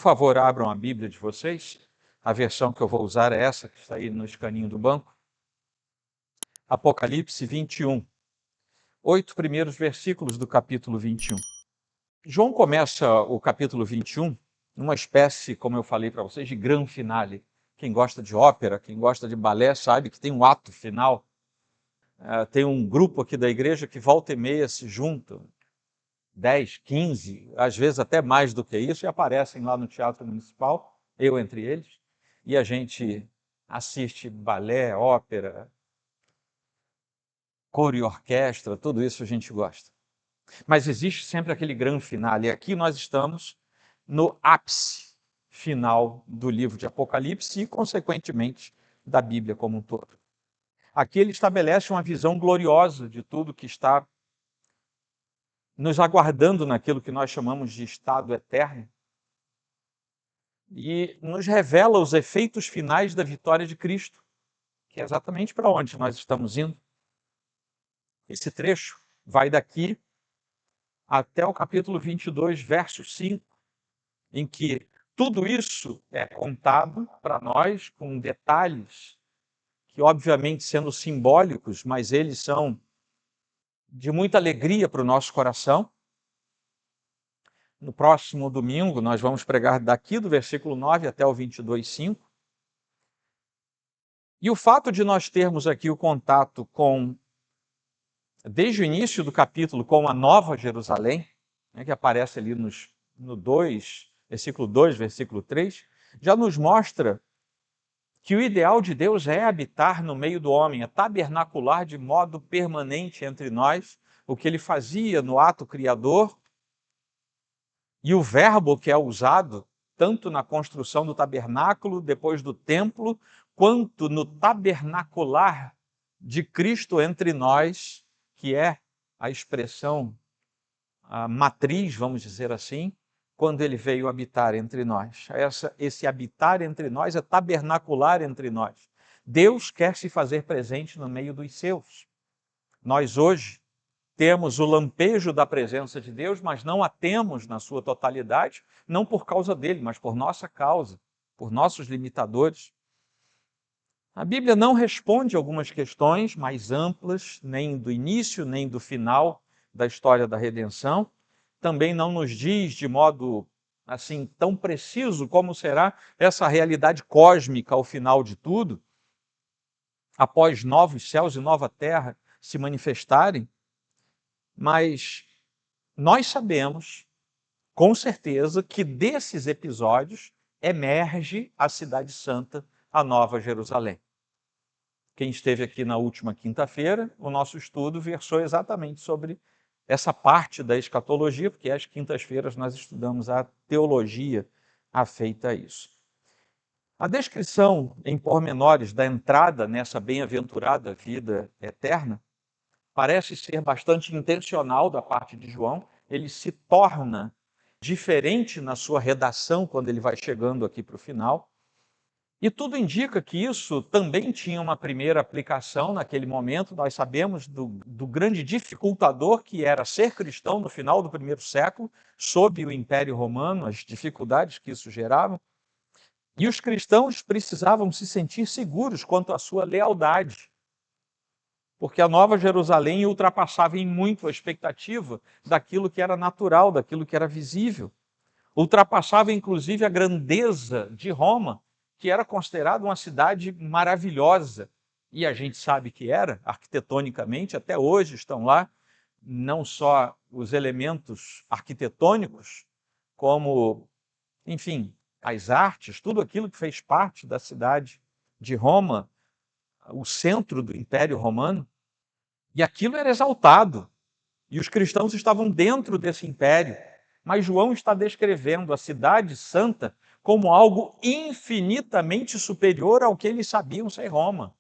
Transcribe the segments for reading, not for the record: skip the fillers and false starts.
favor, abram a Bíblia de vocês. A versão que eu vou usar é essa, que está aí no escaninho do banco. Apocalipse 21. 8 primeiros versículos do capítulo 21. João começa o capítulo 21 numa espécie, como eu falei para vocês, de gran finale. Quem gosta de ópera, quem gosta de balé, sabe que tem um ato final. Tem um grupo aqui da igreja que volta e meia se juntam, 10, 15, às vezes até mais do que isso, e aparecem lá no Teatro Municipal, eu entre eles, e a gente assiste balé, ópera, coro e orquestra, tudo isso a gente gosta. Mas existe sempre aquele grande final, e aqui nós estamos no ápice final do livro de Apocalipse e, consequentemente, da Bíblia como um todo. Aqui ele estabelece uma visão gloriosa de tudo que está nos aguardando naquilo que nós chamamos de estado eterno e nos revela os efeitos finais da vitória de Cristo, que é exatamente para onde nós estamos indo. Esse trecho vai daqui até o capítulo 22, verso 5, em que tudo isso é contado para nós com detalhes que, obviamente, sendo simbólicos, mas eles são de muita alegria para o nosso coração. No próximo domingo, nós vamos pregar daqui do versículo 9 até o 22, 5. E o fato de nós termos aqui o contato com, desde o início do capítulo, com a Nova Jerusalém, né, que aparece ali no 2, versículo 2, versículo 3, já nos mostra que o ideal de Deus é habitar no meio do homem, é tabernacular de modo permanente entre nós, o que ele fazia no ato criador, e o verbo que é usado tanto na construção do tabernáculo, depois do templo, quanto no tabernacular de Cristo entre nós, que é a expressão a matriz, vamos dizer assim, quando ele veio habitar entre nós. Esse habitar entre nós é tabernacular entre nós. Deus quer se fazer presente no meio dos seus. Nós hoje temos o lampejo da presença de Deus, mas não a temos na sua totalidade, não por causa dele, mas por nossa causa, por nossos limitadores. A Bíblia não responde algumas questões mais amplas, nem do início, nem do final da história da redenção. Também não nos diz de modo assim tão preciso como será essa realidade cósmica ao final de tudo, após novos céus e nova terra se manifestarem. Mas nós sabemos, com certeza, que desses episódios emerge a Cidade Santa, a Nova Jerusalém. Quem esteve aqui na última quinta-feira, o nosso estudo versou exatamente sobre essa parte da escatologia, porque às quintas-feiras nós estudamos a teologia afeita a isso. A descrição em pormenores da entrada nessa bem-aventurada vida eterna parece ser bastante intencional da parte de João. Ele se torna diferente na sua redação quando ele vai chegando aqui para o final. E tudo indica que isso também tinha uma primeira aplicação naquele momento. Nós sabemos do grande dificultador que era ser cristão no final do primeiro século, sob o Império Romano, as dificuldades que isso gerava. E os cristãos precisavam se sentir seguros quanto à sua lealdade, porque a Nova Jerusalém ultrapassava em muito a expectativa daquilo que era natural, daquilo que era visível. Ultrapassava inclusive a grandeza de Roma, que era considerada uma cidade maravilhosa. E a gente sabe que era, arquitetonicamente, até hoje estão lá, não só os elementos arquitetônicos, como, enfim, as artes, tudo aquilo que fez parte da cidade de Roma, o centro do Império Romano. E aquilo era exaltado. E os cristãos estavam dentro desse império. Mas João está descrevendo a cidade santa como algo infinitamente superior ao que eles sabiam ser Roma.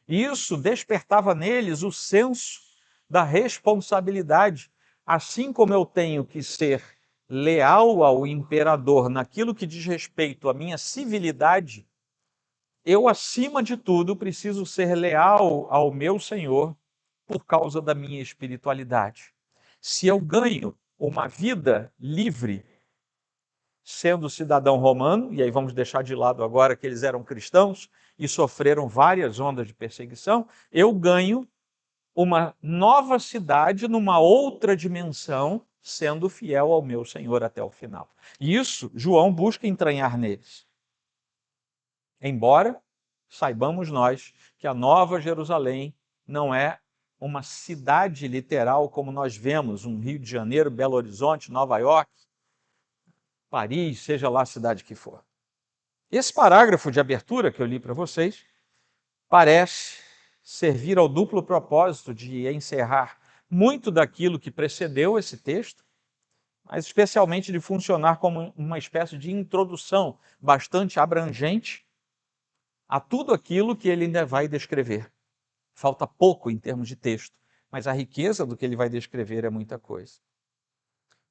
E isso despertava neles o senso da responsabilidade. Assim como eu tenho que ser leal ao imperador naquilo que diz respeito à minha civilidade, eu, acima de tudo, preciso ser leal ao meu Senhor por causa da minha espiritualidade. Se eu ganho uma vida livre, sendo cidadão romano, e aí vamos deixar de lado agora que eles eram cristãos e sofreram várias ondas de perseguição, eu ganho uma nova cidade numa outra dimensão, sendo fiel ao meu Senhor até o final. E isso João busca entranhar neles. Embora saibamos nós que a Nova Jerusalém não é uma cidade literal como nós vemos, um Rio de Janeiro, Belo Horizonte, Nova York, Paris, seja lá a cidade que for. Esse parágrafo de abertura que eu li para vocês parece servir ao duplo propósito de encerrar muito daquilo que precedeu esse texto, mas especialmente de funcionar como uma espécie de introdução bastante abrangente a tudo aquilo que ele ainda vai descrever. Falta pouco em termos de texto, mas a riqueza do que ele vai descrever é muita coisa.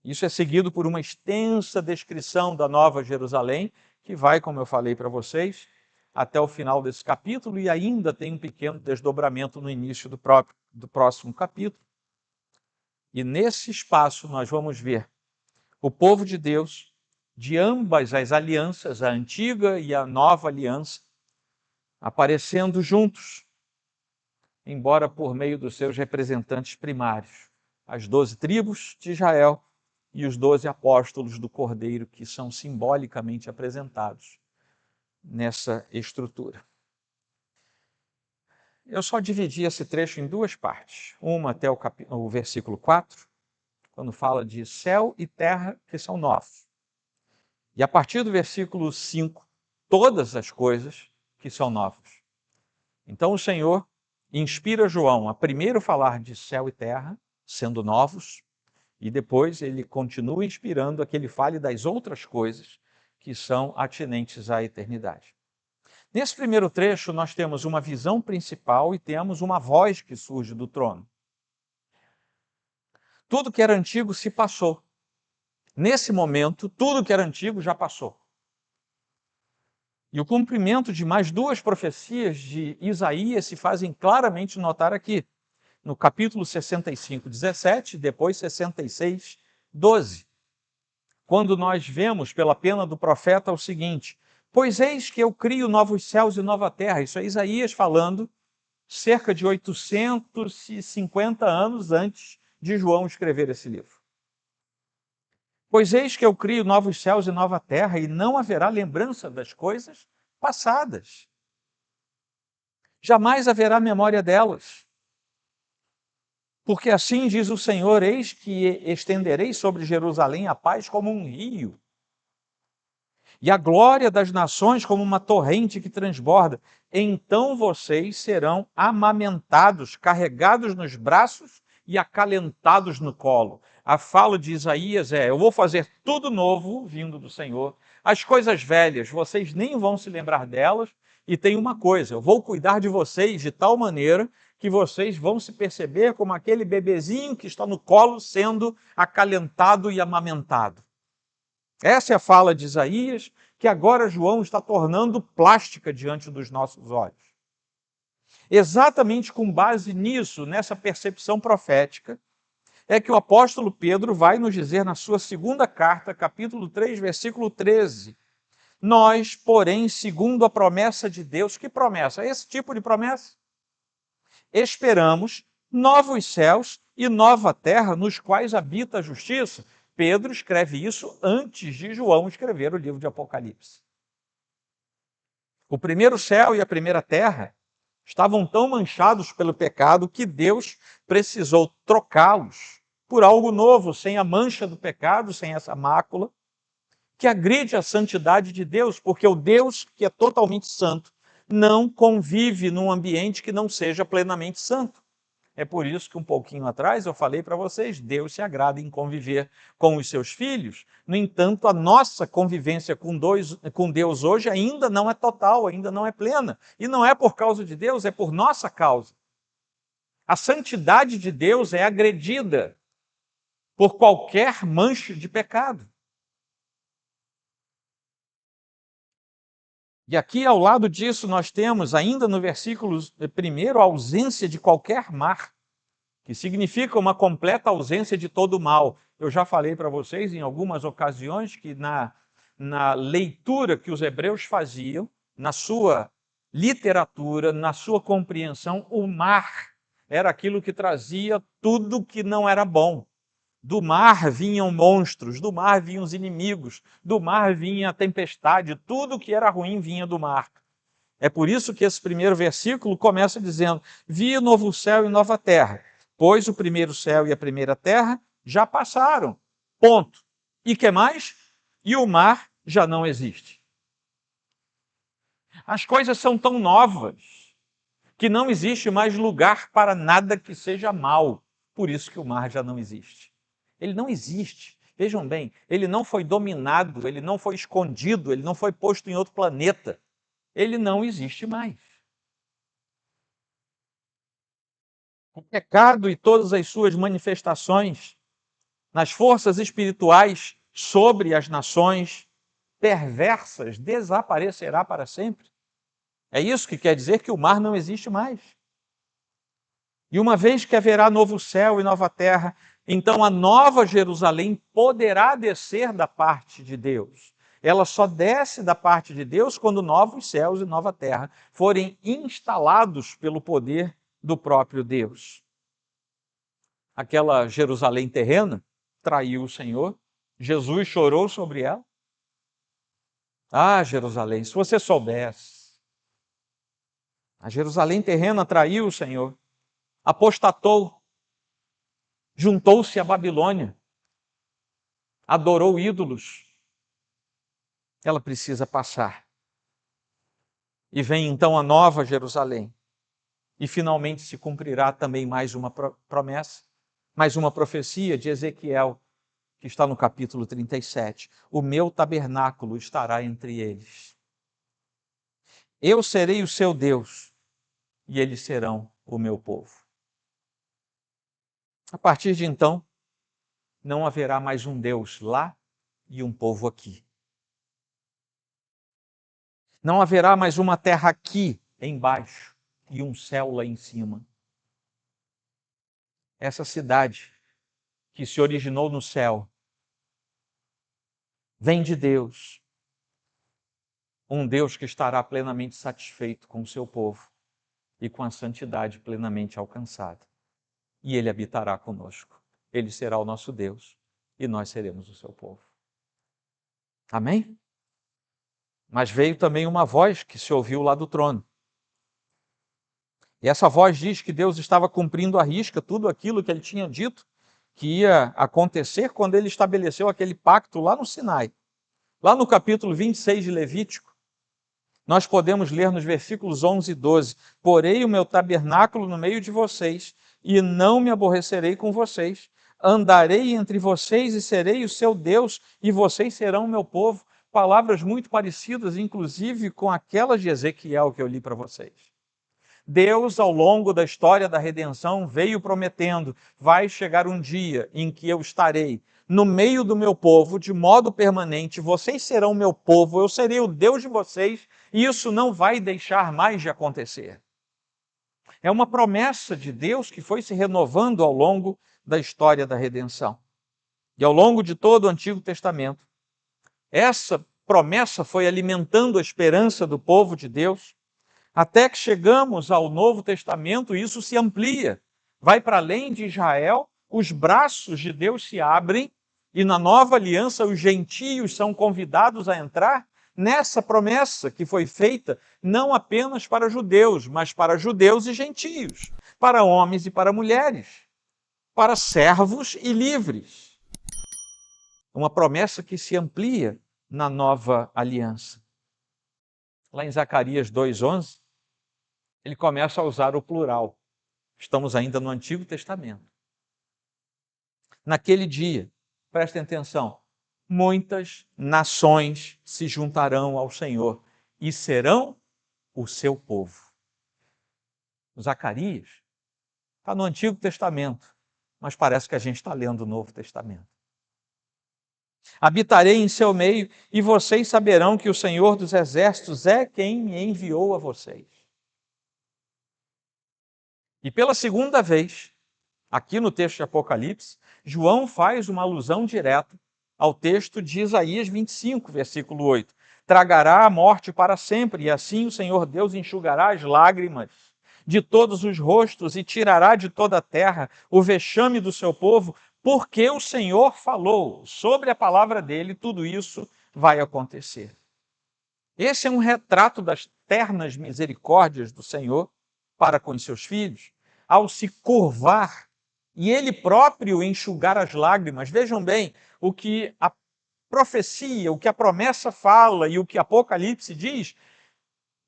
Isso é seguido por uma extensa descrição da Nova Jerusalém, que vai, como eu falei para vocês, até o final desse capítulo, e ainda tem um pequeno desdobramento no início do próximo capítulo. E nesse espaço nós vamos ver o povo de Deus, de ambas as alianças, a antiga e a nova aliança, aparecendo juntos, embora por meio dos seus representantes primários, as 12 tribos de Israel e os 12 apóstolos do Cordeiro, que são simbolicamente apresentados nessa estrutura. Eu só dividi esse trecho em duas partes. Uma até o versículo 4, quando fala de céu e terra que são novos. E a partir do versículo 5, todas as coisas que são novas. Então o Senhor inspira João a primeiro falar de céu e terra, sendo novos, e depois ele continua inspirando a que ele fale das outras coisas que são atinentes à eternidade. Nesse primeiro trecho, nós temos uma visão principal e temos uma voz que surge do trono. Tudo que era antigo se passou. Nesse momento, tudo que era antigo já passou. E o cumprimento de mais duas profecias de Isaías se fazem claramente notar aqui, no capítulo 65, 17, depois 66, 12. Quando nós vemos pela pena do profeta o seguinte: pois eis que eu crio novos céus e nova terra. Isso é Isaías falando cerca de 850 anos antes de João escrever esse livro. Pois eis que eu crio novos céus e nova terra, e não haverá lembrança das coisas passadas. Jamais haverá memória delas. Porque assim diz o Senhor: eis que estenderei sobre Jerusalém a paz como um rio, e a glória das nações como uma torrente que transborda. Então vocês serão amamentados, carregados nos braços e acalentados no colo. A fala de Isaías é: eu vou fazer tudo novo vindo do Senhor. As coisas velhas, vocês nem vão se lembrar delas. E tem uma coisa: eu vou cuidar de vocês de tal maneira que vocês vão se perceber como aquele bebezinho que está no colo sendo acalentado e amamentado. Essa é a fala de Isaías, que agora João está tornando plástica diante dos nossos olhos. Exatamente com base nisso, nessa percepção profética, é que o apóstolo Pedro vai nos dizer na sua segunda carta, capítulo 3, versículo 13. Nós, porém, segundo a promessa de Deus, que promessa? Esse tipo de promessa? Esperamos novos céus e nova terra nos quais habita a justiça. Pedro escreve isso antes de João escrever o livro de Apocalipse. O primeiro céu e a primeira terra estavam tão manchados pelo pecado que Deus precisou trocá-los por algo novo, sem a mancha do pecado, sem essa mácula, que agride a santidade de Deus, porque o Deus que é totalmente santo não convive num ambiente que não seja plenamente santo. É por isso que um pouquinho atrás eu falei para vocês, Deus se agrada em conviver com os seus filhos. No entanto, a nossa convivência com Deus hoje ainda não é total, ainda não é plena. E não é por causa de Deus, é por nossa causa. A santidade de Deus é agredida por qualquer mancha de pecado. E aqui, ao lado disso, nós temos, ainda no versículo 1, a ausência de qualquer mar, que significa uma completa ausência de todo o mal. Eu já falei para vocês em algumas ocasiões que na na leitura que os hebreus faziam, na sua literatura, na sua compreensão, o mar era aquilo que trazia tudo que não era bom. Do mar vinham monstros, do mar vinham os inimigos, do mar vinha a tempestade, tudo que era ruim vinha do mar. É por isso que esse primeiro versículo começa dizendo: vi novo céu e nova terra, pois o primeiro céu e a primeira terra já passaram. Ponto. E que mais? E o mar já não existe. As coisas são tão novas que não existe mais lugar para nada que seja mal. Por isso que o mar já não existe. Ele não existe. Vejam bem, ele não foi dominado, ele não foi escondido, ele não foi posto em outro planeta. Ele não existe mais. O pecado e todas as suas manifestações nas forças espirituais sobre as nações perversas desaparecerá para sempre. É isso que quer dizer que o mar não existe mais. E uma vez que haverá novo céu e nova terra, então a nova Jerusalém poderá descer da parte de Deus. Ela só desce da parte de Deus quando novos céus e nova terra forem instalados pelo poder do próprio Deus. Aquela Jerusalém terrena traiu o Senhor, Jesus chorou sobre ela. Ah, Jerusalém, se você soubesse, a Jerusalém terrena traiu o Senhor, apostatou, juntou-se à Babilônia, adorou ídolos. Ela precisa passar. E vem então a nova Jerusalém. E finalmente se cumprirá também mais uma promessa, mais uma profecia de Ezequiel, que está no capítulo 37. O meu tabernáculo estará entre eles. Eu serei o seu Deus, e eles serão o meu povo. A partir de então, não haverá mais um Deus lá e um povo aqui. Não haverá mais uma terra aqui embaixo e um céu lá em cima. Essa cidade que se originou no céu vem de Deus, um Deus que estará plenamente satisfeito com o seu povo e com a santidade plenamente alcançada. E Ele habitará conosco. Ele será o nosso Deus e nós seremos o seu povo. Amém? Mas veio também uma voz que se ouviu lá do trono. E essa voz diz que Deus estava cumprindo à risca tudo aquilo que Ele tinha dito que ia acontecer quando Ele estabeleceu aquele pacto lá no Sinai. Lá no capítulo 26 de Levítico, nós podemos ler nos versículos 11 e 12: porei o meu tabernáculo no meio de vocês, e não me aborrecerei com vocês. Andarei entre vocês e serei o seu Deus, e vocês serão o meu povo. Palavras muito parecidas, inclusive, com aquelas de Ezequiel que eu li para vocês. Deus, ao longo da história da redenção, veio prometendo: vai chegar um dia em que eu estarei no meio do meu povo, de modo permanente, vocês serão meu povo, eu serei o Deus de vocês, e isso não vai deixar mais de acontecer. É uma promessa de Deus que foi se renovando ao longo da história da redenção. E ao longo de todo o Antigo Testamento, essa promessa foi alimentando a esperança do povo de Deus, até que chegamos ao Novo Testamento e isso se amplia. Vai para além de Israel, os braços de Deus se abrem e na nova aliança os gentios são convidados a entrar nessa promessa que foi feita não apenas para judeus, mas para judeus e gentios, para homens e para mulheres, para servos e livres. Uma promessa que se amplia na nova aliança. Lá em Zacarias 2:11, ele começa a usar o plural. Estamos ainda no Antigo Testamento. Naquele dia, prestem atenção, muitas nações se juntarão ao Senhor e serão o seu povo. Zacarias está no Antigo Testamento, mas parece que a gente está lendo o Novo Testamento. Habitarei em seu meio e vocês saberão que o Senhor dos Exércitos é quem me enviou a vocês. E pela segunda vez, aqui no texto de Apocalipse, João faz uma alusão direta ao texto de Isaías 25, versículo 8. Tragará a morte para sempre, e assim o Senhor Deus enxugará as lágrimas de todos os rostos e tirará de toda a terra o vexame do seu povo, porque o Senhor falou sobre a palavra dele, tudo isso vai acontecer. Esse é um retrato das ternas misericórdias do Senhor para com os seus filhos, ao se curvar e ele próprio enxugar as lágrimas. Vejam bem, o que a profecia, o que a promessa fala e o que Apocalipse diz,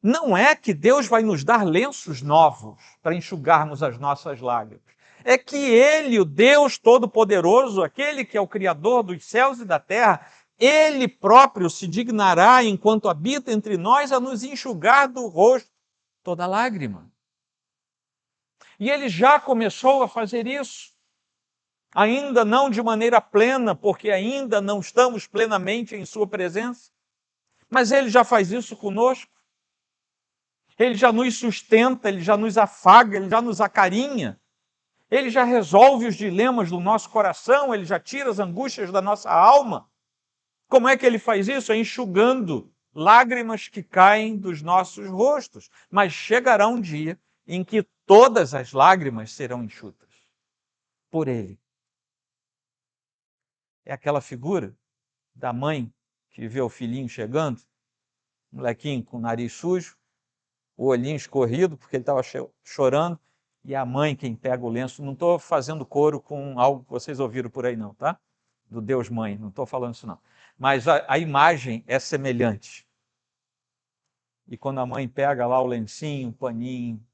não é que Deus vai nos dar lenços novos para enxugarmos as nossas lágrimas. É que Ele, o Deus Todo-Poderoso, aquele que é o Criador dos céus e da terra, Ele próprio se dignará, enquanto habita entre nós, a nos enxugar do rosto toda lágrima. E Ele já começou a fazer isso. Ainda não de maneira plena, porque ainda não estamos plenamente em Sua presença. Mas Ele já faz isso conosco. Ele já nos sustenta, Ele já nos afaga, Ele já nos acarinha. Ele já resolve os dilemas do nosso coração, Ele já tira as angústias da nossa alma. Como é que Ele faz isso? É enxugando lágrimas que caem dos nossos rostos. Mas chegará um dia em que todas as lágrimas serão enxutas por Ele. É aquela figura da mãe que vê o filhinho chegando, molequinho com o nariz sujo, o olhinho escorrido, porque ele estava chorando, e a mãe quem pega o lenço. Não estou fazendo coro com algo que vocês ouviram por aí não, tá? Do Deus Mãe, não estou falando isso não. Mas a imagem é semelhante. E quando a mãe pega lá o lencinho, o paninho,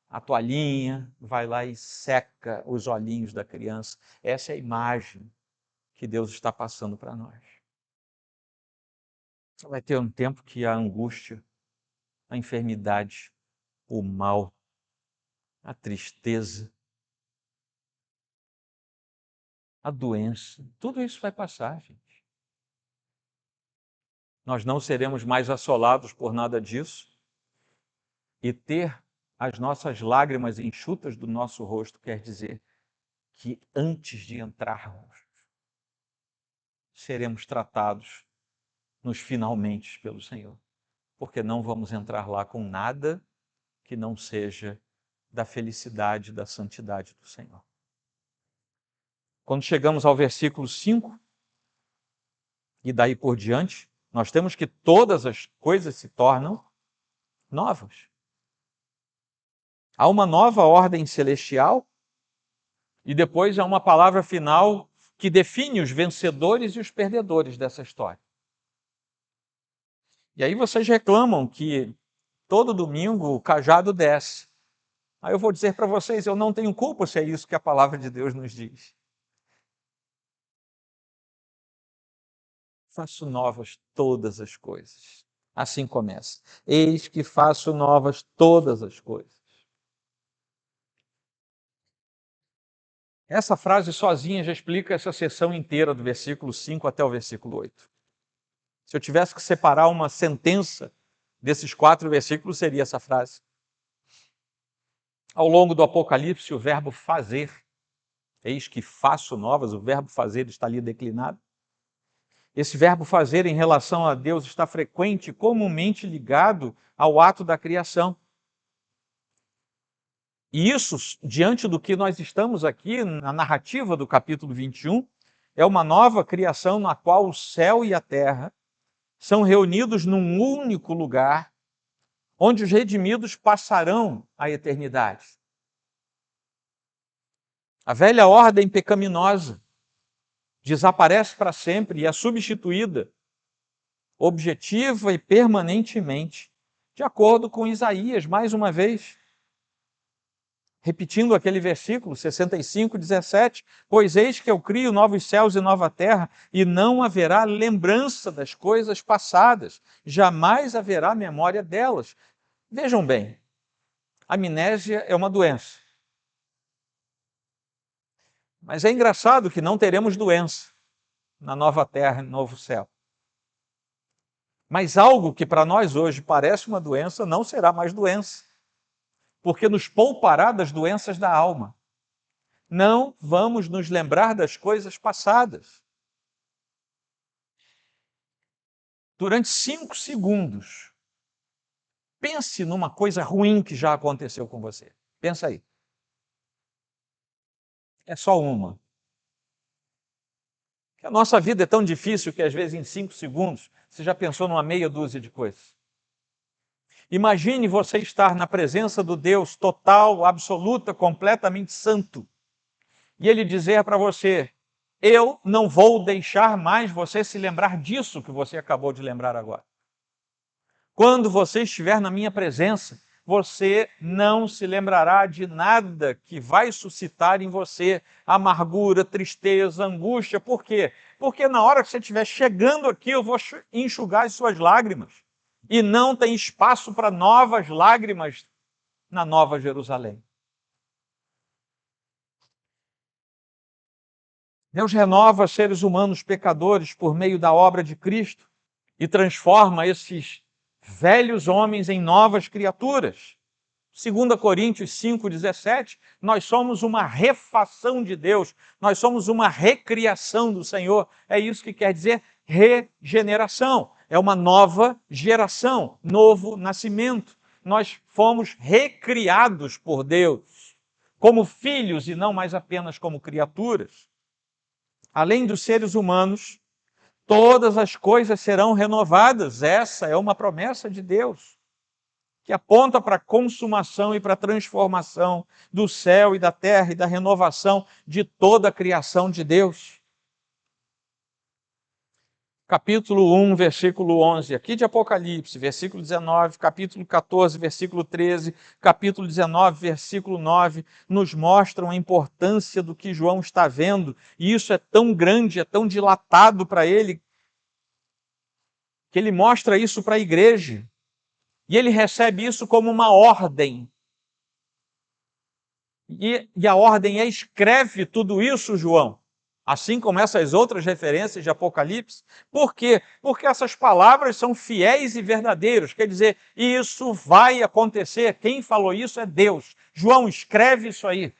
a toalhinha, vai lá e seca os olhinhos da criança. Essa é a imagem que Deus está passando para nós. Vai ter um tempo que a angústia, a enfermidade, o mal, a tristeza, a doença, tudo isso vai passar, gente. Nós não seremos mais assolados por nada disso. E ter as nossas lágrimas enxutas do nosso rosto quer dizer que antes de entrarmos, seremos tratados nos finalmente pelo Senhor. Porque não vamos entrar lá com nada que não seja da felicidade, da santidade do Senhor. Quando chegamos ao versículo 5, e daí por diante, nós temos que todas as coisas se tornam novas. Há uma nova ordem celestial e depois há uma palavra final que define os vencedores e os perdedores dessa história. E aí vocês reclamam que todo domingo o cajado desce. Aí eu vou dizer para vocês, eu não tenho culpa se é isso que a palavra de Deus nos diz. Faço novas todas as coisas. Assim começa. Eis que faço novas todas as coisas. Essa frase sozinha já explica essa seção inteira do versículo 5 até o versículo 8. Se eu tivesse que separar uma sentença desses 4 versículos, seria essa frase. Ao longo do Apocalipse, o verbo fazer, eis que faço novas, o verbo fazer está ali declinado. Esse verbo fazer em relação a Deus está frequente, comumente ligado ao ato da criação. E isso, diante do que nós estamos aqui, na narrativa do capítulo 21, é uma nova criação na qual o céu e a terra são reunidos num único lugar, onde os redimidos passarão a eternidade. A velha ordem pecaminosa desaparece para sempre e é substituída, objetiva e permanentemente, de acordo com Isaías, mais uma vez. Repetindo aquele versículo 65, 17, pois eis que eu crio novos céus e nova terra, e não haverá lembrança das coisas passadas, jamais haverá memória delas. Vejam bem, amnésia é uma doença. Mas é engraçado que não teremos doença na nova terra e no novo céu. Mas algo que para nós hoje parece uma doença, não será mais doença, porque nos poupará das doenças da alma. Não vamos nos lembrar das coisas passadas. durante 5 segundos, pense numa coisa ruim que já aconteceu com você. Pensa aí. É só uma. A nossa vida é tão difícil que às vezes em 5 segundos você já pensou numa meia dúzia de coisas. Imagine você estar na presença do Deus total, absoluta, completamente santo. E Ele dizer para você, eu não vou deixar mais você se lembrar disso que você acabou de lembrar agora. Quando você estiver na minha presença, você não se lembrará de nada que vai suscitar em você amargura, tristeza, angústia. Por quê? Porque na hora que você estiver chegando aqui, eu vou enxugar as suas lágrimas. E não tem espaço para novas lágrimas na Nova Jerusalém. Deus renova seres humanos pecadores por meio da obra de Cristo e transforma esses velhos homens em novas criaturas. 2 Coríntios 5,17, nós somos uma refação de Deus, nós somos uma recriação do Senhor. É isso que quer dizer regeneração. É uma nova geração, novo nascimento. Nós fomos recriados por Deus, como filhos e não mais apenas como criaturas. Além dos seres humanos, todas as coisas serão renovadas. Essa é uma promessa de Deus, que aponta para a consumação e para a transformação do céu e da terra e da renovação de toda a criação de Deus. Capítulo 1, versículo 11, aqui de Apocalipse, versículo 19, capítulo 14, versículo 13, capítulo 19, versículo 9, nos mostram a importância do que João está vendo, e isso é tão grande, é tão dilatado para ele, que ele mostra isso para a igreja, e ele recebe isso como uma ordem. E a ordem é: escreve tudo isso, João. Assim como essas outras referências de Apocalipse. Por quê? Porque essas palavras são fiéis e verdadeiras. Quer dizer, isso vai acontecer. Quem falou isso é Deus. João, escreve isso aí.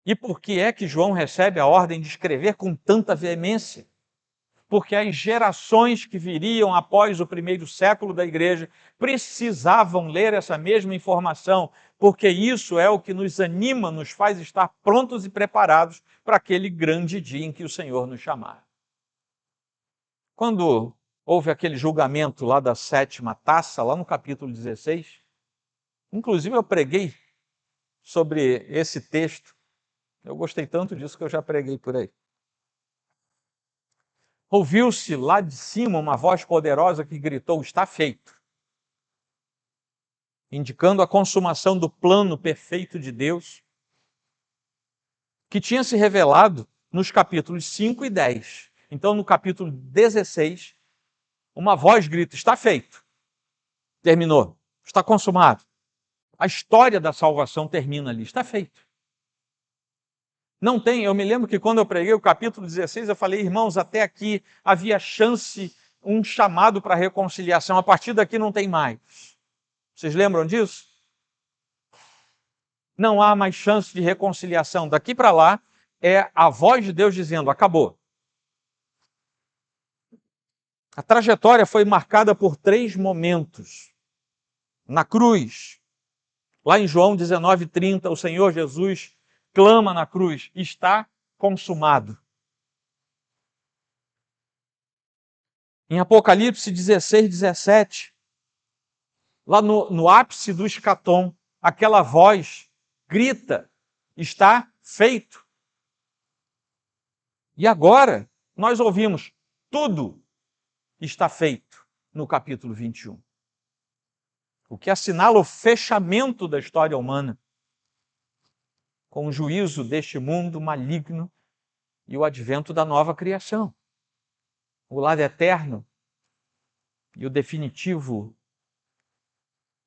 E por que é que João recebe a ordem de escrever com tanta veemência? Porque as gerações que viriam após o primeiro século da igreja precisavam ler essa mesma informação, porque isso é o que nos anima, nos faz estar prontos e preparados para aquele grande dia em que o Senhor nos chamar. Quando houve aquele julgamento lá da 7ª taça, lá no capítulo 16, inclusive eu preguei sobre esse texto. Eu gostei tanto disso que eu já preguei por aí. Ouviu-se lá de cima uma voz poderosa que gritou: está feito, indicando a consumação do plano perfeito de Deus, que tinha se revelado nos capítulos 5 e 10. Então, no capítulo 16, uma voz grita: está feito, terminou, está consumado. A história da salvação termina ali, está feito. Não tem, eu me lembro que quando eu preguei o capítulo 16, eu falei: irmãos, até aqui havia chance, um chamado para reconciliação, a partir daqui não tem mais. Vocês lembram disso? Não há mais chance de reconciliação. Daqui para lá é a voz de Deus dizendo: acabou. A trajetória foi marcada por 3 momentos. Na cruz, lá em João 19:30, o Senhor Jesus clama na cruz: está consumado. Em Apocalipse 16:17, lá no ápice do escatom, aquela voz grita: está feito. E agora nós ouvimos: tudo está feito, no capítulo 21. O que assinala o fechamento da história humana, com o juízo deste mundo maligno e o advento da nova criação. O lar eterno e o definitivo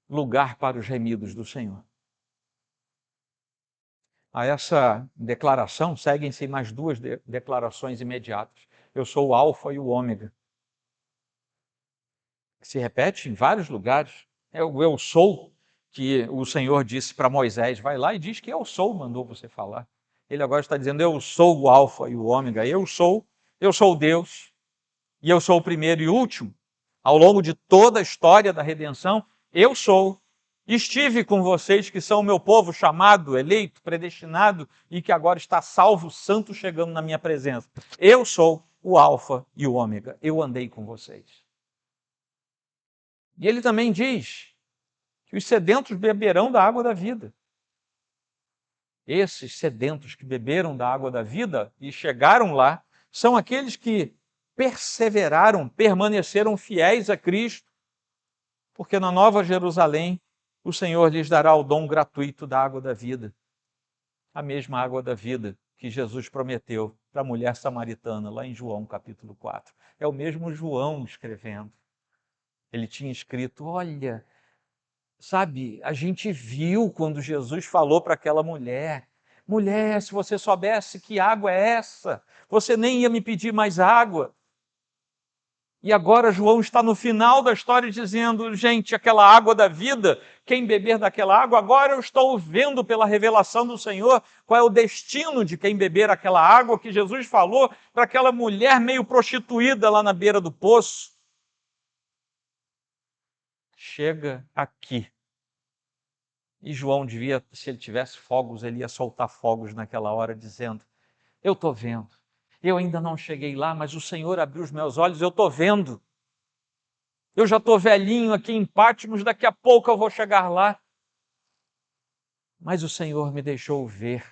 lugar para os remidos do Senhor. A essa declaração seguem-se mais 2 declarações imediatas. Eu sou o Alfa e o Ômega. Que se repete em vários lugares. É o eu sou que o Senhor disse para Moisés: vai lá e diz que eu sou, mandou você falar. Ele agora está dizendo: eu sou o Alfa e o Ômega. Eu sou Eu sou Deus, e eu sou o primeiro e último. Ao longo de toda a história da redenção, eu sou. Estive com vocês que são o meu povo chamado, eleito, predestinado e que agora está salvo, santo, chegando na minha presença. Eu sou o Alfa e o Ômega. Eu andei com vocês. E ele também diz que os sedentos beberão da água da vida. Esses sedentos que beberam da água da vida e chegaram lá, são aqueles que perseveraram, permaneceram fiéis a Cristo, porque na Nova Jerusalém o Senhor lhes dará o dom gratuito da água da vida, a mesma água da vida que Jesus prometeu para a mulher samaritana, lá em João capítulo 4. É o mesmo João escrevendo. Ele tinha escrito, olha, sabe, a gente viu quando Jesus falou para aquela mulher, mulher, se você soubesse que água é essa, você nem ia me pedir mais água. E agora João está no final da história dizendo, gente, aquela água da vida, quem beber daquela água, agora eu estou vendo pela revelação do Senhor qual é o destino de quem beber aquela água que Jesus falou para aquela mulher meio prostituída lá na beira do poço. Chega aqui. E João devia, se ele tivesse fogos, ele ia soltar fogos naquela hora dizendo, eu estou vendo. Eu ainda não cheguei lá, mas o Senhor abriu os meus olhos, eu estou vendo. Eu já estou velhinho aqui em Patmos, daqui a pouco eu vou chegar lá. Mas o Senhor me deixou ver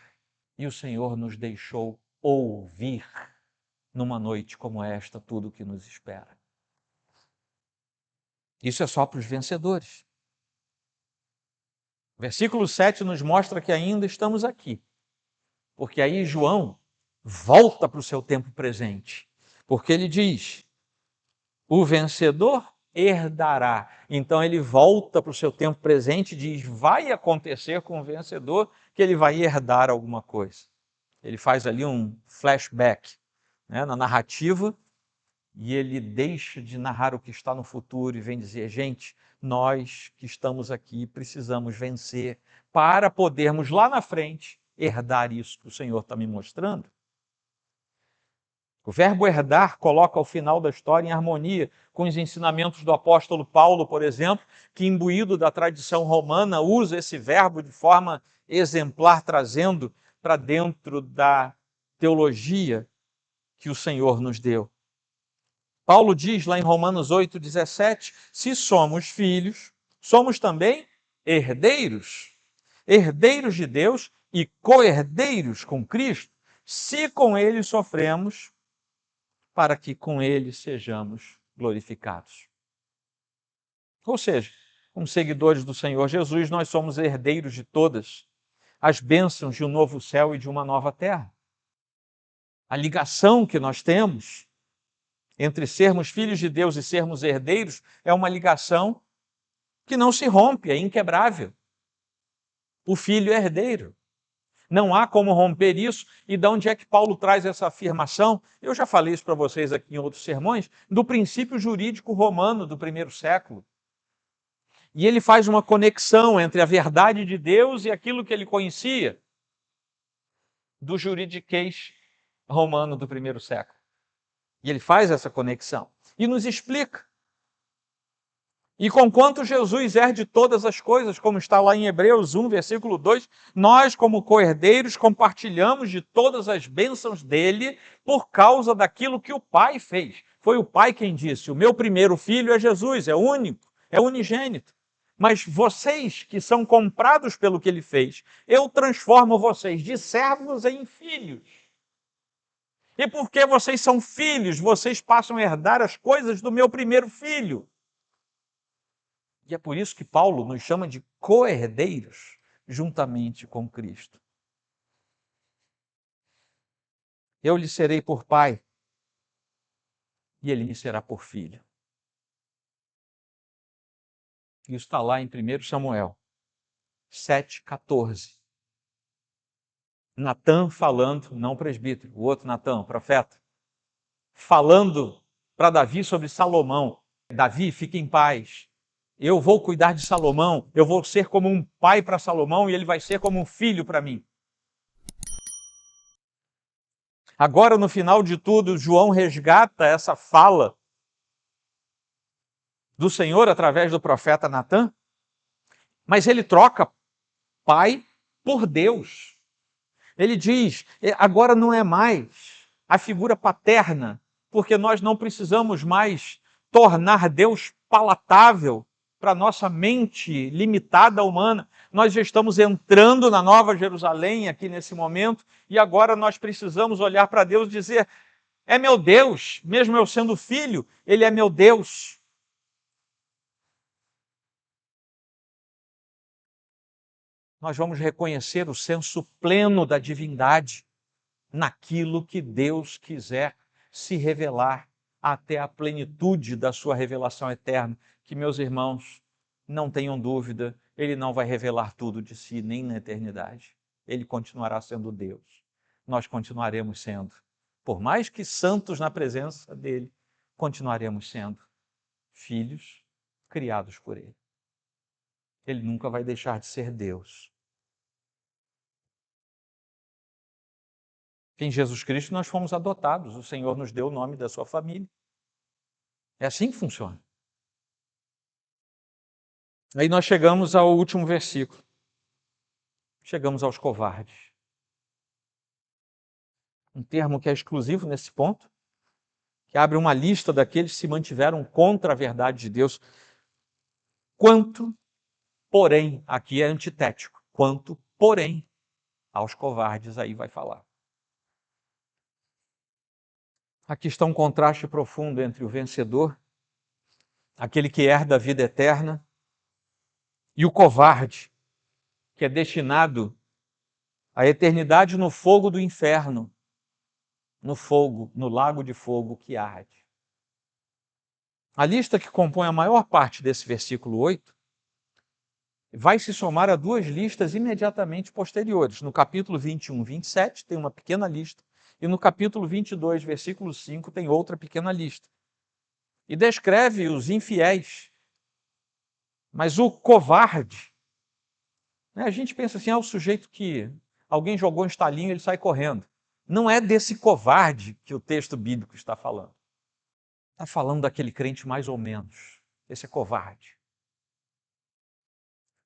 e o Senhor nos deixou ouvir numa noite como esta, tudo o que nos espera. Isso é só para os vencedores. O versículo 7 nos mostra que ainda estamos aqui, porque aí João volta para o seu tempo presente, porque ele diz, o vencedor herdará. Então ele volta para o seu tempo presente e diz, vai acontecer com o vencedor que ele vai herdar alguma coisa. Ele faz ali um flashback, né, na narrativa, e ele deixa de narrar o que está no futuro e vem dizer, gente, nós que estamos aqui precisamos vencer para podermos lá na frente herdar isso que o Senhor está me mostrando. O verbo herdar coloca o final da história em harmonia com os ensinamentos do apóstolo Paulo, por exemplo, que imbuído da tradição romana usa esse verbo de forma exemplar, trazendo para dentro da teologia que o Senhor nos deu. Paulo diz lá em Romanos 8,17, se somos filhos, somos também herdeiros, herdeiros de Deus e co-herdeiros com Cristo, se com Ele sofremos, para que com Ele sejamos glorificados. Ou seja, como seguidores do Senhor Jesus, nós somos herdeiros de todas as bênçãos de um novo céu e de uma nova terra. A ligação que nós temos entre sermos filhos de Deus e sermos herdeiros é uma ligação que não se rompe, é inquebrável. O filho é herdeiro. Não há como romper isso. E de onde é que Paulo traz essa afirmação? Eu já falei isso para vocês aqui em outros sermões, do princípio jurídico romano do primeiro século. E ele faz uma conexão entre a verdade de Deus e aquilo que ele conhecia do juridiquês romano do primeiro século. E ele faz essa conexão e nos explica. E conquanto Jesus herde todas as coisas, como está lá em Hebreus 1, versículo 2, nós, como co-herdeiros, compartilhamos de todas as bênçãos dele por causa daquilo que o Pai fez. Foi o Pai quem disse, o meu primeiro filho é Jesus, é único, é unigênito. Mas vocês que são comprados pelo que ele fez, eu transformo vocês de servos em filhos. E porque vocês são filhos, vocês passam a herdar as coisas do meu primeiro filho. E é por isso que Paulo nos chama de co-herdeiros juntamente com Cristo. Eu lhe serei por pai e ele me será por filho. Isso está lá em 1 Samuel 7,14. Natã falando, não presbítero, o outro Natã, profeta, falando para Davi sobre Salomão. Davi, fique em paz. Eu vou cuidar de Salomão, eu vou ser como um pai para Salomão e ele vai ser como um filho para mim. Agora, no final de tudo, João resgata essa fala do Senhor através do profeta Natã, mas ele troca pai por Deus. Ele diz, agora não é mais a figura paterna, porque nós não precisamos mais tornar Deus palatável para a nossa mente limitada humana. Nós já estamos entrando na Nova Jerusalém aqui nesse momento, e agora nós precisamos olhar para Deus e dizer, é meu Deus, mesmo eu sendo filho, Ele é meu Deus. Nós vamos reconhecer o senso pleno da divindade naquilo que Deus quiser se revelar até a plenitude da sua revelação eterna, que, meus irmãos, não tenham dúvida, Ele não vai revelar tudo de si, nem na eternidade. Ele continuará sendo Deus. Nós continuaremos sendo. Por mais que santos na presença dEle, continuaremos sendo filhos criados por Ele. Ele nunca vai deixar de ser Deus. Em Jesus Cristo nós fomos adotados, o Senhor nos deu o nome da sua família. É assim que funciona. Aí nós chegamos ao último versículo. Chegamos aos covardes. Um termo que é exclusivo nesse ponto, que abre uma lista daqueles que se mantiveram contra a verdade de Deus. Quanto, porém, aqui é antitético, quanto, porém, aos covardes, aí vai falar. Aqui está um contraste profundo entre o vencedor, aquele que herda a vida eterna, e o covarde, que é destinado à eternidade no fogo do inferno, no fogo, no lago de fogo que arde. A lista que compõe a maior parte desse versículo 8 vai se somar a duas listas imediatamente posteriores. No capítulo 21, 27 tem uma pequena lista, e no capítulo 22, versículo 5 tem outra pequena lista. E descreve os infiéis. Mas o covarde, né, a gente pensa assim, o sujeito que alguém jogou um estalinho, ele sai correndo. Não é desse covarde que o texto bíblico está falando. Está falando daquele crente mais ou menos. Esse é covarde.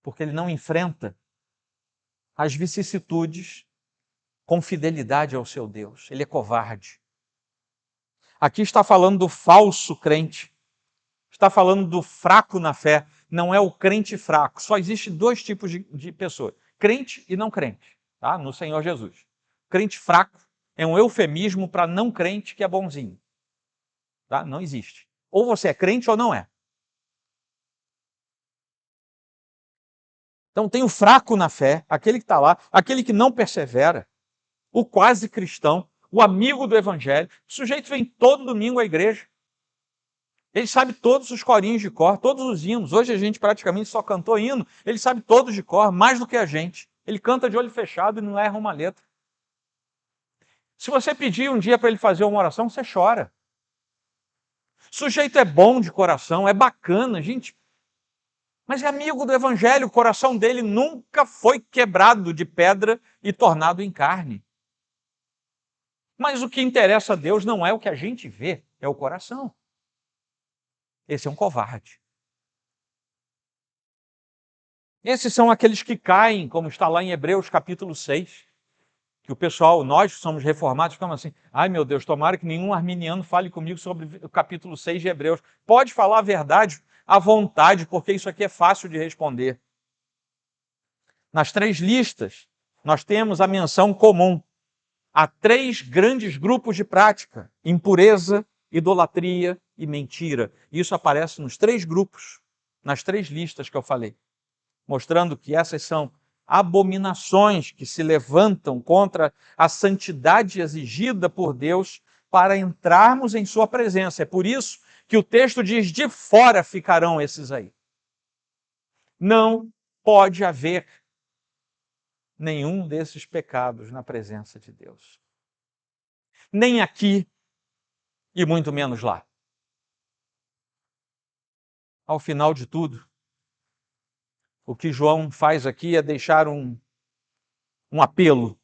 Porque ele não enfrenta as vicissitudes com fidelidade ao seu Deus. Ele é covarde. Aqui está falando do falso crente. Está falando do fraco na fé. Não é o crente fraco. Só existe dois tipos de pessoas. Crente e não crente. Tá? No Senhor Jesus. Crente fraco é um eufemismo para não crente que é bonzinho. Tá? Não existe. Ou você é crente ou não é. Então tem o fraco na fé, aquele que está lá, aquele que não persevera, o quase cristão, o amigo do evangelho. O sujeito vem todo domingo à igreja. Ele sabe todos os corinhos de cor, todos os hinos. Hoje a gente praticamente só cantou hino. Ele sabe todos de cor, mais do que a gente. Ele canta de olho fechado e não erra uma letra. Se você pedir um dia para ele fazer uma oração, você chora. O sujeito é bom de coração, é bacana, gente. Mas é amigo do evangelho, o coração dele nunca foi quebrado de pedra e tornado em carne. Mas o que interessa a Deus não é o que a gente vê, é o coração. Esse é um covarde. Esses são aqueles que caem, como está lá em Hebreus capítulo 6, que o pessoal, nós que somos reformados, ficamos assim, ai meu Deus, tomara que nenhum arminiano fale comigo sobre o capítulo 6 de Hebreus. Pode falar a verdade à vontade, porque isso aqui é fácil de responder. Nas três listas, nós temos a menção comum. Há três grandes grupos de prática: impureza, idolatria e mentira. Isso aparece nos três grupos, nas três listas que eu falei, mostrando que essas são abominações que se levantam contra a santidade exigida por Deus para entrarmos em sua presença. É por isso que o texto diz: de fora ficarão esses aí. Não pode haver nenhum desses pecados na presença de Deus. Nem aqui e muito menos lá. Ao final de tudo, o que João faz aqui é deixar um apelo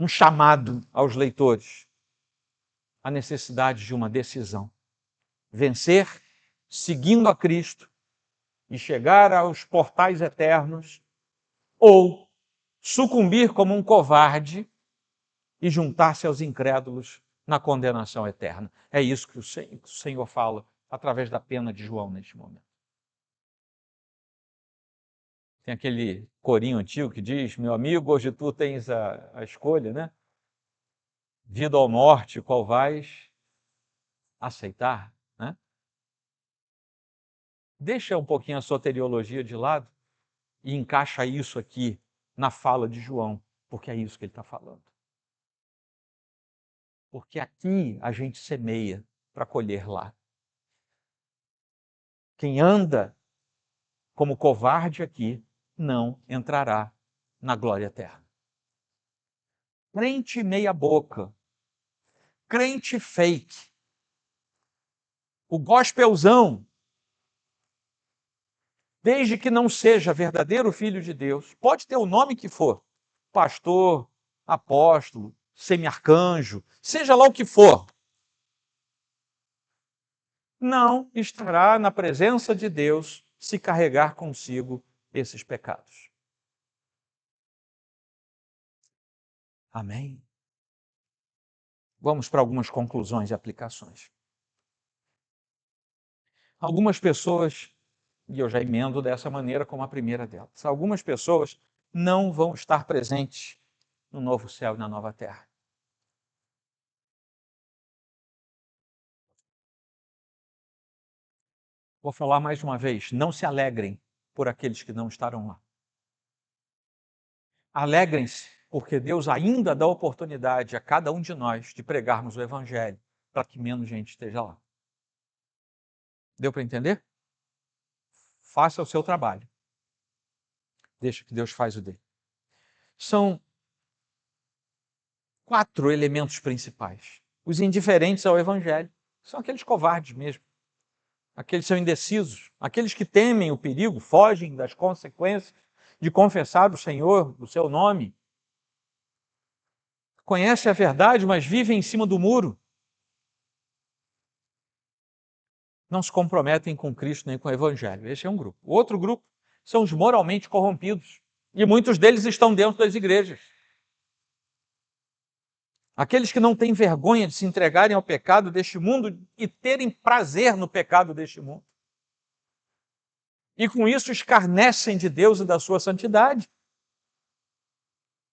um chamado aos leitores, a necessidade de uma decisão. Vencer, seguindo a Cristo, e chegar aos portais eternos, ou sucumbir como um covarde e juntar-se aos incrédulos na condenação eterna. É isso que o Senhor fala através da pena de João neste momento. Tem aquele corinho antigo que diz: meu amigo, hoje tu tens a escolha, né? Vida ou morte, qual vais aceitar, né? Deixa um pouquinho a soteriologia de lado e encaixa isso aqui na fala de João, porque é isso que ele está falando. Porque aqui a gente semeia para colher lá. Quem anda como covarde aqui não entrará na glória eterna. Crente meia boca, crente fake, o gospelzão, desde que não seja verdadeiro filho de Deus, pode ter o nome que for, pastor, apóstolo, semi-arcanjo, seja lá o que for, não estará na presença de Deus se carregar consigo esses pecados. Amém? Vamos para algumas conclusões e aplicações. Algumas pessoas, e eu já emendo dessa maneira como a primeira delas, algumas pessoas não vão estar presentes no novo céu e na nova terra. Vou falar mais uma vez, não se alegrem por aqueles que não estarão lá. Alegrem-se, porque Deus ainda dá oportunidade a cada um de nós de pregarmos o Evangelho, para que menos gente esteja lá. Deu para entender? Faça o seu trabalho. Deixa que Deus faz o dele. São 4 elementos principais. Os indiferentes ao Evangelho são aqueles covardes mesmo. Aqueles que são indecisos, aqueles que temem o perigo, fogem das consequências de confessar o Senhor, o seu nome. Conhecem a verdade, mas vivem em cima do muro. Não se comprometem com Cristo nem com o Evangelho. Esse é um grupo. O outro grupo são os moralmente corrompidos. E muitos deles estão dentro das igrejas. Aqueles que não têm vergonha de se entregarem ao pecado deste mundo e terem prazer no pecado deste mundo. E com isso escarnecem de Deus e da sua santidade.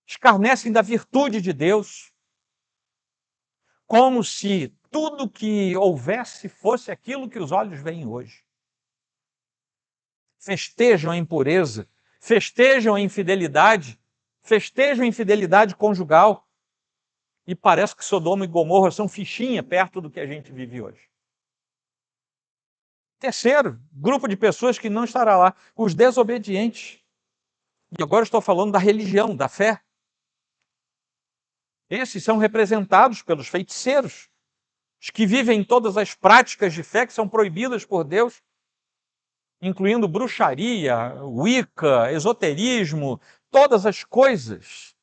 Escarnecem da virtude de Deus. Como se tudo que houvesse fosse aquilo que os olhos veem hoje. Festejam a impureza, festejam a infidelidade, festejam a infidelidade conjugal. E parece que Sodoma e Gomorra são fichinha perto do que a gente vive hoje. Terceiro, grupo de pessoas que não estará lá, os desobedientes. E agora estou falando da religião, da fé. Esses são representados pelos feiticeiros, os que vivem todas as práticas de fé que são proibidas por Deus, incluindo bruxaria, wicca, esoterismo, todas as coisas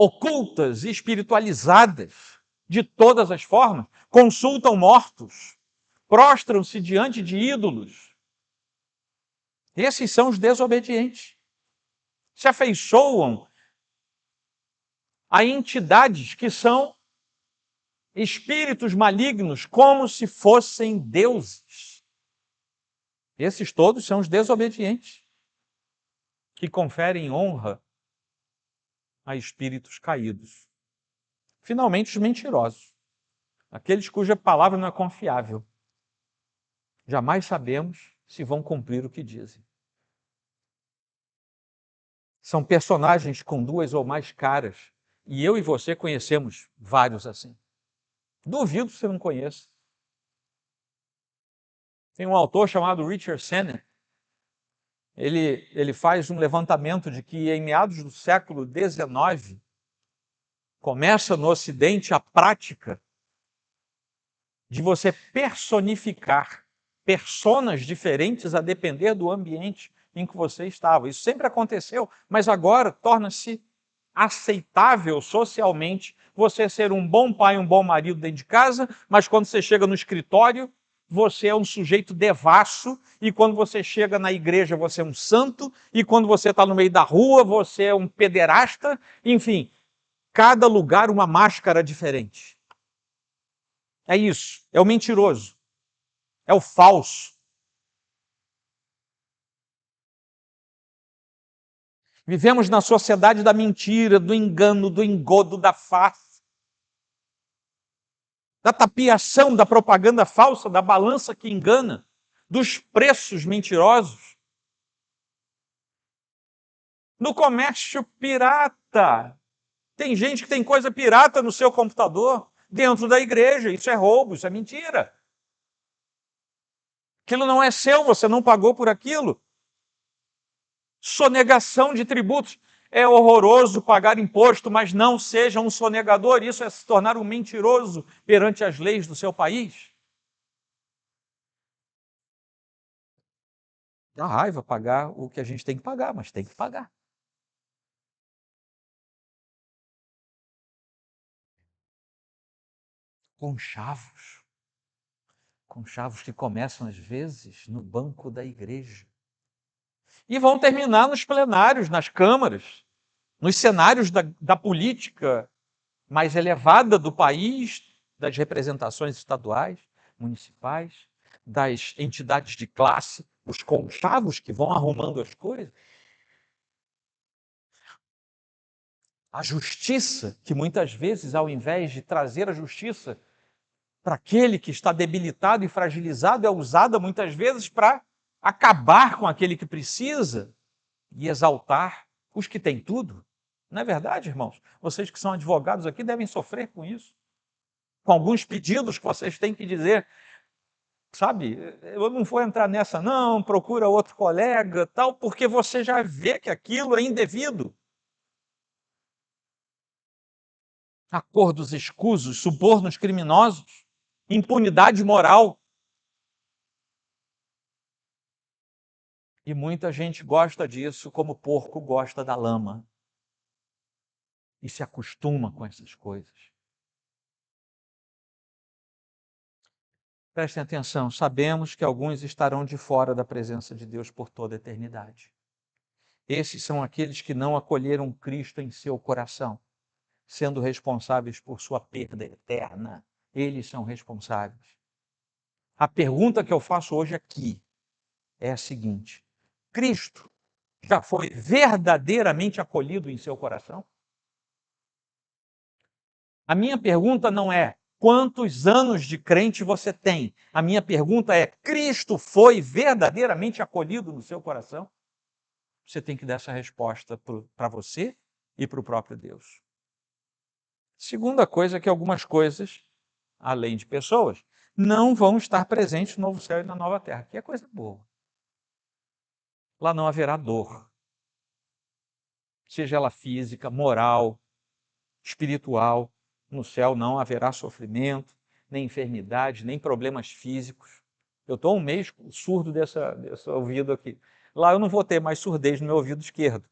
ocultas e espiritualizadas de todas as formas, consultam mortos, prostram-se diante de ídolos. Esses são os desobedientes. Se afeiçoam a entidades que são espíritos malignos, como se fossem deuses. Esses todos são os desobedientes, que conferem honra a espíritos caídos. Finalmente, os mentirosos, aqueles cuja palavra não é confiável. Jamais sabemos se vão cumprir o que dizem. São personagens com 2 ou mais caras, e eu e você conhecemos vários assim. Duvido que você não conheça. Tem um autor chamado Richard Sennett. Ele faz um levantamento de que em meados do século XIX começa no Ocidente a prática de você personificar personas diferentes a depender do ambiente em que você estava. Isso sempre aconteceu, mas agora torna-se aceitável socialmente você ser um bom pai, um bom marido dentro de casa, mas quando você chega no escritório, você é um sujeito devasso, e quando você chega na igreja, você é um santo, e quando você está no meio da rua, você é um pederasta. Enfim, cada lugar uma máscara diferente. É isso, é o mentiroso, é o falso. Vivemos na sociedade da mentira, do engano, do engodo, da farsa, da tapiação, da propaganda falsa, da balança que engana, dos preços mentirosos. No comércio pirata. Tem gente que tem coisa pirata no seu computador, dentro da igreja. Isso é roubo, isso é mentira. Aquilo não é seu, você não pagou por aquilo. Sonegação de tributos. É horroroso pagar imposto, mas não seja um sonegador. Isso é se tornar um mentiroso perante as leis do seu país. Dá raiva pagar o que a gente tem que pagar, mas tem que pagar. Conchavos. Conchavos que começam, às vezes, no banco da igreja. E vão terminar nos plenários, nas câmaras, nos cenários da política mais elevada do país, das representações estaduais, municipais, das entidades de classe, os conchavos que vão arrumando as coisas. A justiça, que muitas vezes, ao invés de trazer a justiça para aquele que está debilitado e fragilizado, é usada muitas vezes para acabar com aquele que precisa e exaltar os que têm tudo. Não é verdade, irmãos? Vocês que são advogados aqui devem sofrer com isso. Com alguns pedidos que vocês têm que dizer, sabe, eu não vou entrar nessa não, procura outro colega, tal, porque você já vê que aquilo é indevido. Acordos escusos, subornos criminosos, impunidade moral. E muita gente gosta disso como o porco gosta da lama. E se acostuma com essas coisas. Prestem atenção, sabemos que alguns estarão de fora da presença de Deus por toda a eternidade. Esses são aqueles que não acolheram Cristo em seu coração, sendo responsáveis por sua perda eterna. Eles são responsáveis. A pergunta que eu faço hoje aqui é a seguinte: Cristo já foi verdadeiramente acolhido em seu coração? A minha pergunta não é quantos anos de crente você tem. A minha pergunta é: Cristo foi verdadeiramente acolhido no seu coração? Você tem que dar essa resposta para você e para o próprio Deus. Segunda coisa é que algumas coisas, além de pessoas, não vão estar presentes no novo céu e na nova terra, que é coisa boa. Lá não haverá dor, seja ela física, moral, espiritual. No céu não haverá sofrimento, nem enfermidade, nem problemas físicos. Eu estou um mês surdo desse ouvido aqui. Lá eu não vou ter mais surdez no meu ouvido esquerdo.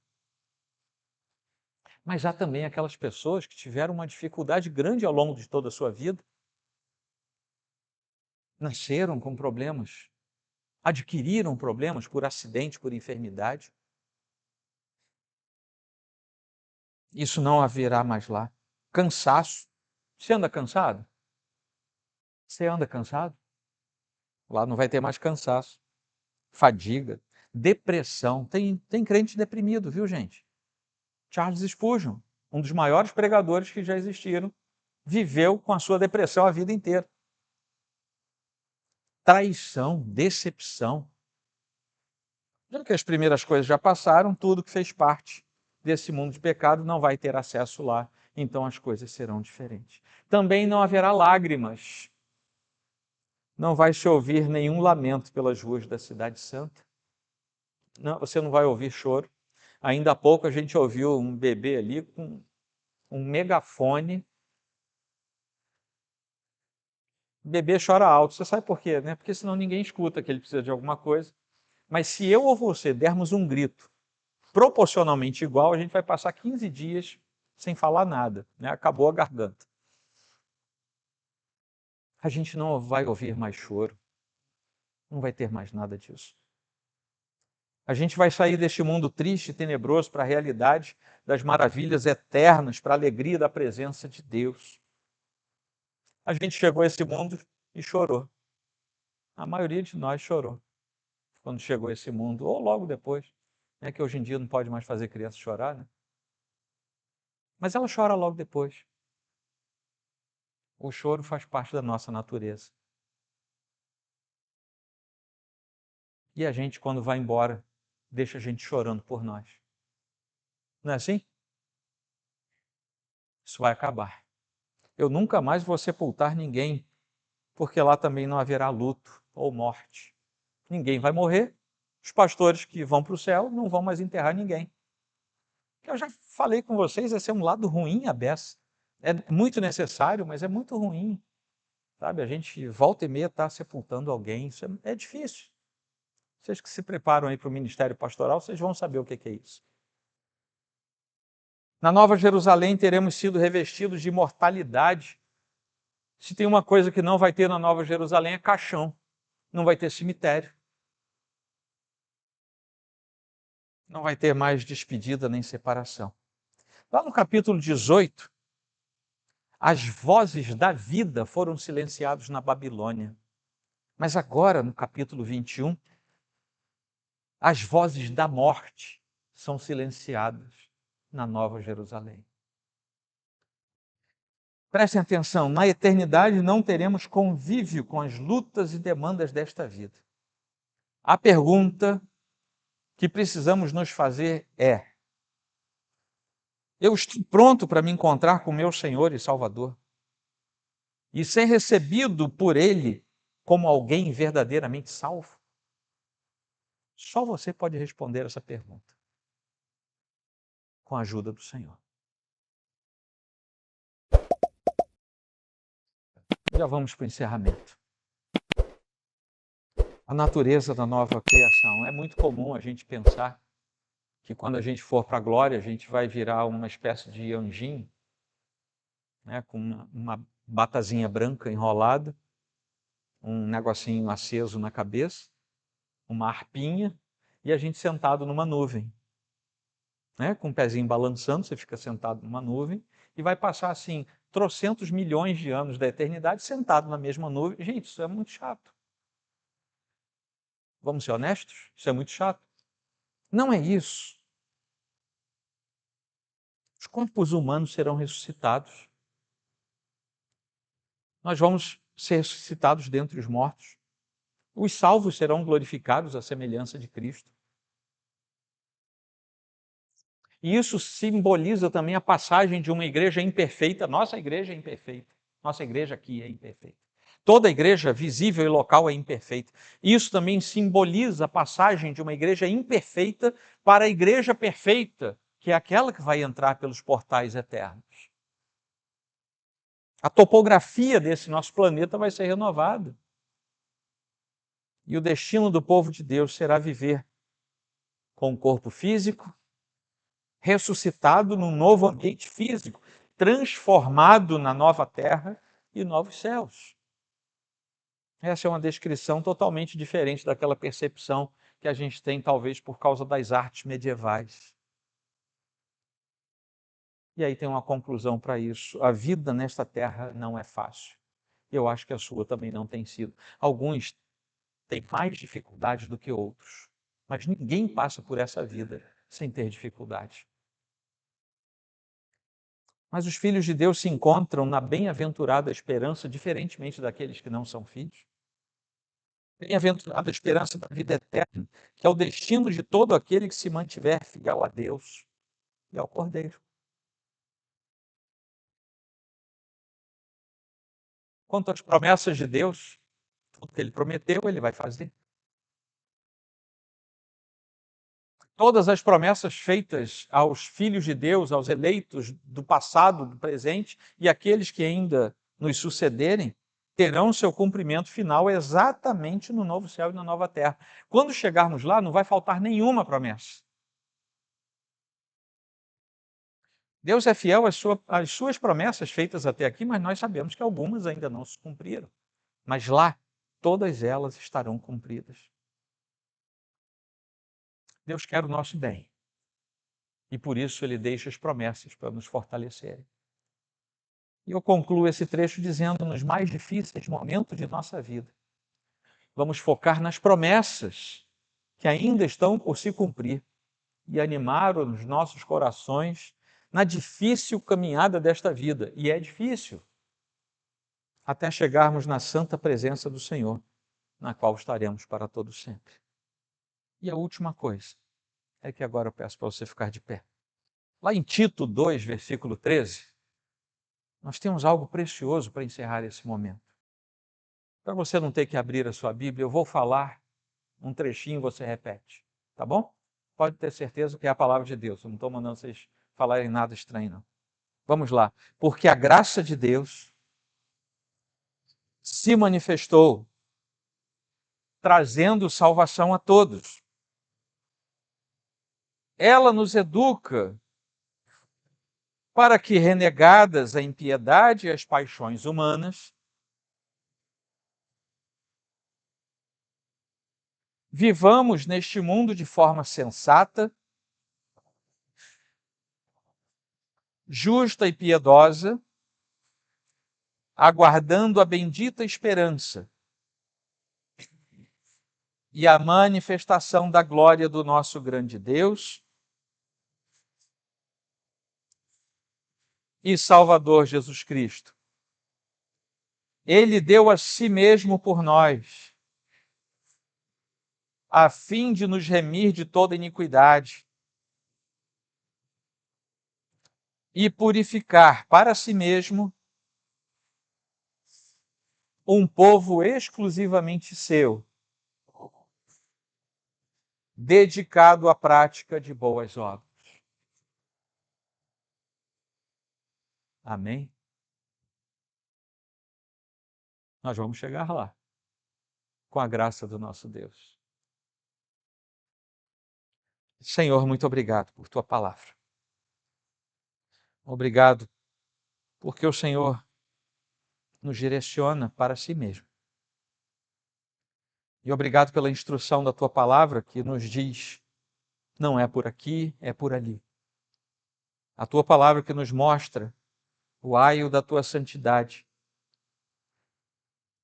Mas há também aquelas pessoas que tiveram uma dificuldade grande ao longo de toda a sua vida. Nasceram com problemas, adquiriram problemas por acidente, por enfermidade. Isso não haverá mais lá. Cansaço. Você anda cansado? Você anda cansado? Lá não vai ter mais cansaço, fadiga, depressão. Tem crente deprimido, viu, gente? Charles Spurgeon, um dos maiores pregadores que já existiram, viveu com a sua depressão a vida inteira. Traição, decepção. Já que as primeiras coisas já passaram, tudo que fez parte desse mundo de pecado não vai ter acesso lá, então as coisas serão diferentes. Também não haverá lágrimas. Não vai se ouvir nenhum lamento pelas ruas da Cidade Santa. Não, você não vai ouvir choro. Ainda há pouco a gente ouviu um bebê ali com um megafone. O bebê chora alto. Você sabe por quê, né? Porque senão ninguém escuta que ele precisa de alguma coisa. Mas se eu ou você dermos um grito proporcionalmente igual, a gente vai passar 15 dias sem falar nada, né? Acabou a garganta. A gente não vai ouvir mais choro, não vai ter mais nada disso. A gente vai sair deste mundo triste e tenebroso para a realidade das maravilhas eternas, para a alegria da presença de Deus. A gente chegou a esse mundo e chorou. A maioria de nós chorou quando chegou a esse mundo, ou logo depois, né, que hoje em dia não pode mais fazer criança chorar, né? Mas ela chora logo depois. O choro faz parte da nossa natureza. E a gente, quando vai embora, deixa a gente chorando por nós. Não é assim? Isso vai acabar. Eu nunca mais vou sepultar ninguém, porque lá também não haverá luto ou morte. Ninguém vai morrer. Os pastores que vão para o céu não vão mais enterrar ninguém. Eu já falei com vocês, esse é um lado ruim, a beça. É muito necessário, mas é muito ruim. Sabe, a gente volta e meia está sepultando alguém, isso é difícil. Vocês que se preparam aí para o ministério pastoral, vocês vão saber o que é isso. Na Nova Jerusalém teremos sido revestidos de imortalidade. Se tem uma coisa que não vai ter na Nova Jerusalém é caixão, não vai ter cemitério. Não vai ter mais despedida nem separação. Lá no capítulo 18, as vozes da vida foram silenciadas na Babilônia. Mas agora, no capítulo 21, as vozes da morte são silenciadas na Nova Jerusalém. Prestem atenção, na eternidade não teremos convívio com as lutas e demandas desta vida. A pergunta que precisamos nos fazer é: eu estou pronto para me encontrar com meu Senhor e Salvador e ser recebido por Ele como alguém verdadeiramente salvo? Só você pode responder essa pergunta com a ajuda do Senhor. Já vamos para o encerramento. A natureza da nova criação. É muito comum a gente pensar que quando a gente for para a glória, a gente vai virar uma espécie de anjinho, né, com uma batazinha branca enrolada, um negocinho aceso na cabeça, uma harpinha, e a gente sentado numa nuvem. Né, com o pezinho balançando, você fica sentado numa nuvem, e vai passar assim, trocentos milhões de anos da eternidade sentado na mesma nuvem. Gente, isso é muito chato. Vamos ser honestos? Isso é muito chato. Não é isso. Os corpos humanos serão ressuscitados. Nós vamos ser ressuscitados dentre os mortos. Os salvos serão glorificados à semelhança de Cristo. E isso simboliza também a passagem de uma igreja imperfeita. Nossa igreja é imperfeita. Nossa igreja aqui é imperfeita. Toda igreja visível e local é imperfeita. Isso também simboliza a passagem de uma igreja imperfeita para a igreja perfeita, que é aquela que vai entrar pelos portais eternos. A topografia desse nosso planeta vai ser renovada. E o destino do povo de Deus será viver com o corpo físico, ressuscitado num novo ambiente físico, transformado na nova terra e novos céus. Essa é uma descrição totalmente diferente daquela percepção que a gente tem, talvez, por causa das artes medievais. E aí tem uma conclusão para isso. A vida nesta terra não é fácil. Eu acho que a sua também não tem sido. Alguns têm mais dificuldades do que outros, mas ninguém passa por essa vida sem ter dificuldade. Mas os filhos de Deus se encontram na bem-aventurada esperança, diferentemente daqueles que não são filhos. Bem-aventurada esperança da vida eterna, que é o destino de todo aquele que se mantiver fiel a Deus e ao Cordeiro. Quanto às promessas de Deus, tudo que Ele prometeu, Ele vai fazer. Todas as promessas feitas aos filhos de Deus, aos eleitos do passado, do presente e aqueles que ainda nos sucederem, terão seu cumprimento final exatamente no novo céu e na nova terra. Quando chegarmos lá, não vai faltar nenhuma promessa. Deus é fiel às suas promessas feitas até aqui, mas nós sabemos que algumas ainda não se cumpriram. Mas lá, todas elas estarão cumpridas. Deus quer o nosso bem. E por isso Ele deixa as promessas para nos fortalecerem. E eu concluo esse trecho dizendo, nos mais difíceis momentos de nossa vida, vamos focar nas promessas que ainda estão por se cumprir e animar os nossos corações na difícil caminhada desta vida. E é difícil, até chegarmos na santa presença do Senhor, na qual estaremos para todo sempre. E a última coisa é que agora eu peço para você ficar de pé. Lá em Tito 2, versículo 13, nós temos algo precioso para encerrar esse momento. Para você não ter que abrir a sua Bíblia, eu vou falar um trechinho e você repete, tá bom? Pode ter certeza que é a palavra de Deus, eu não estou mandando vocês falarem nada estranho, não. Vamos lá. Porque a graça de Deus se manifestou, trazendo salvação a todos. Ela nos educa para que, renegadas a impiedade e as paixões humanas, vivamos neste mundo de forma sensata, justa e piedosa, aguardando a bendita esperança e a manifestação da glória do nosso grande Deus e Salvador Jesus Cristo. Ele deu a si mesmo por nós, a fim de nos remir de toda iniquidade e purificar para si mesmo um povo exclusivamente seu, dedicado à prática de boas obras. Amém? Nós vamos chegar lá, com a graça do nosso Deus. Senhor, muito obrigado por tua palavra. Obrigado porque o Senhor nos direciona para si mesmo. E obrigado pela instrução da tua palavra que nos diz, não é por aqui, é por ali. A tua palavra que nos mostra o aio da tua santidade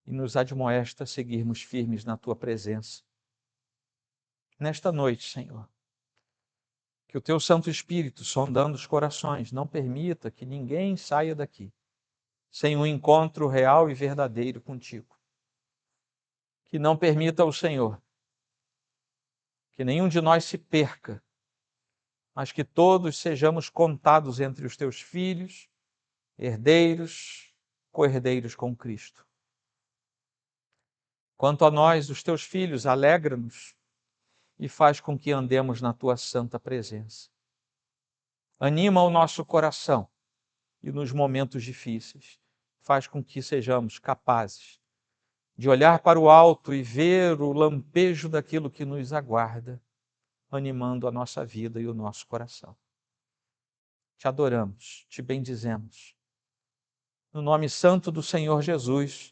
e nos admoesta a seguirmos firmes na tua presença. Nesta noite, Senhor, que o teu Santo Espírito, sondando os corações, não permita que ninguém saia daqui sem um encontro real e verdadeiro contigo. Que não permita ao Senhor que nenhum de nós se perca, mas que todos sejamos contados entre os teus filhos, herdeiros, co-herdeiros com Cristo. Quanto a nós, os teus filhos, alegra-nos e faz com que andemos na tua santa presença. Anima o nosso coração e nos momentos difíceis faz com que sejamos capazes de olhar para o alto e ver o lampejo daquilo que nos aguarda, animando a nossa vida e o nosso coração. Te adoramos, te bendizemos. No nome santo do Senhor Jesus,